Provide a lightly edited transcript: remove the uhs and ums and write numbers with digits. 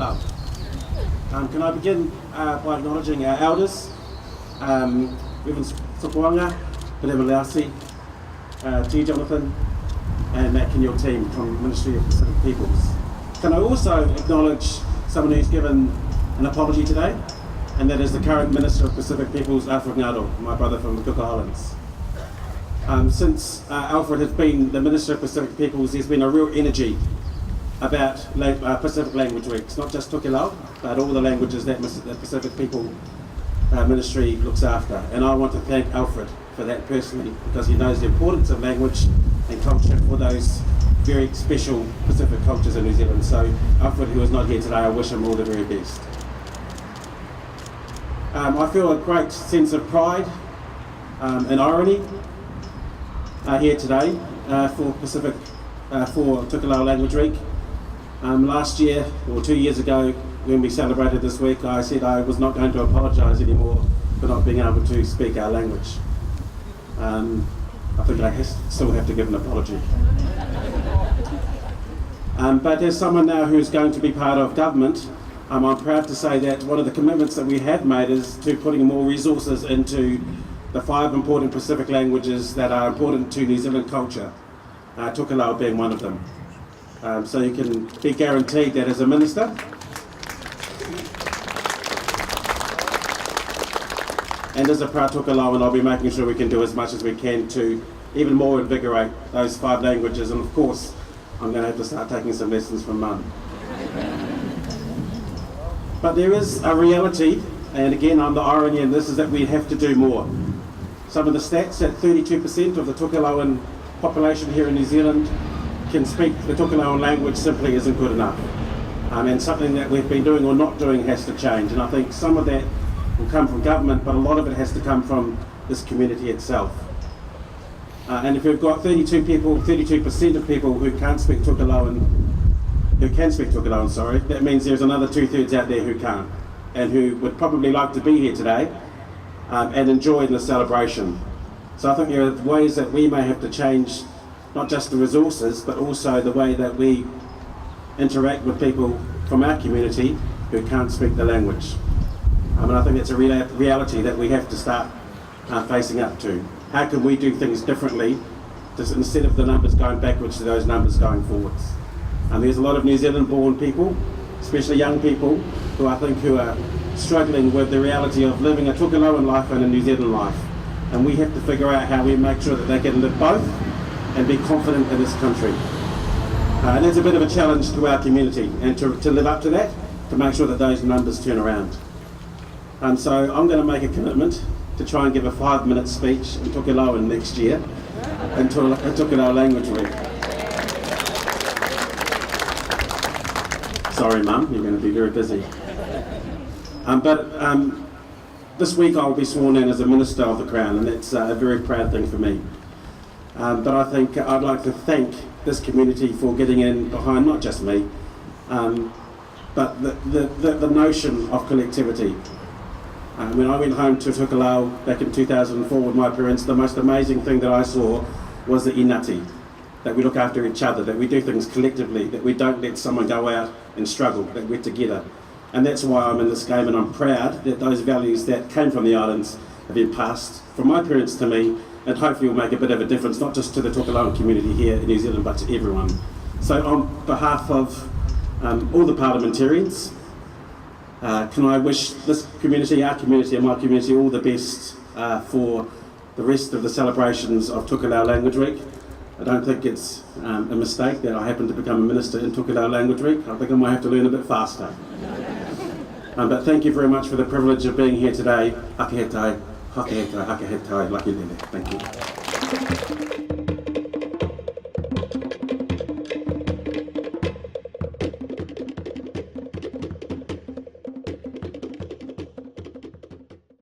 Tokelau. Can I begin by acknowledging our elders, Reverend Sopoanga, Pelema Leasi, G. Jonathan, and Matt and your team from Ministry of Pacific Peoples. Can I also acknowledge someone who's given an apology today, and that is the current Minister of Pacific Peoples, Alfred Ngaro, my brother from the Cook Islands. Since Alfred has been the Minister of Pacific Peoples, there's been a real energy about Pacific Language Week. It's not just Tokelau, but all the languages that the Pacific People Ministry looks after. And I want to thank Alfred for that personally, because he knows the importance of language and culture for those very special Pacific cultures in New Zealand. So Alfred, who is not here today, I wish him all the very best. I feel a great sense of pride and irony here today for Tokelau Language Week. Last year, or 2 years ago, when we celebrated this week, I said I was not going to apologise anymore for not being able to speak our language. I think I still have to give an apology. But as someone now who's going to be part of government, I'm proud to say that one of the commitments that we have made is to putting more resources into the 5 important Pacific languages that are important to New Zealand culture, Tokelau being one of them. So you can be guaranteed that as a minister, and as a proud Tokelauan, I'll be making sure we can do as much as we can to even more invigorate those 5 languages. And of course, I'm going to have to start taking some lessons from Mum. But there is a reality, and again, I'm the irony in this, is that we have to do more. Some of the stats, that 32% of the Tokelauan population here in New Zealand can speak the Tokelauan language, simply isn't good enough. And something that we've been doing or not doing has to change. And I think some of that will come from government, but a lot of it has to come from this community itself. And if we've got 32% of people who can't speak Tokelauan, that means there's another 2/3 out there who can't, and who would probably like to be here today and enjoy the celebration. So I think there are ways that we may have to change, not just the resources, but also the way that we interact with people from our community who can't speak the language. And I think it's a reality that we have to start facing up to. How can we do things differently, just instead of the numbers going backwards to those numbers going forwards? And there's a lot of New Zealand-born people, especially young people, who I think who are struggling with the reality of living a Tokelauan life and a New Zealand life. And we have to figure out how we make sure that they can live both and be confident in this country. And that's a bit of a challenge to our community, and to live up to that, to make sure that those numbers turn around. So I'm going to make a commitment to try and give a 5-minute speech in Tokelauan next year, in Tokelau Language Week. Sorry, Mum, you're going to be very busy. This week I'll be sworn in as a Minister of the Crown, and that's a very proud thing for me. But I think I'd like to thank this community for getting in behind not just me, but the notion of collectivity. When I went home to Tokelau back in 2004 with my parents, the most amazing thing that I saw was the inati, that we look after each other, that we do things collectively, that we don't let someone go out and struggle, that we're together. And that's why I'm in this game, and I'm proud that those values that came from the islands have been passed from my parents to me, and hopefully will make a bit of a difference, not just to the Tokelauan community here in New Zealand, but to everyone. So on behalf of all the parliamentarians, can I wish this community, our community and my community, all the best for the rest of the celebrations of Tokelau Language Week. I don't think it's a mistake that I happen to become a minister in Tokelau Language Week. I think I might have to learn a bit faster. But thank you very much for the privilege of being here today. Ake he tai, hake he tai, lucky lele. Thank you.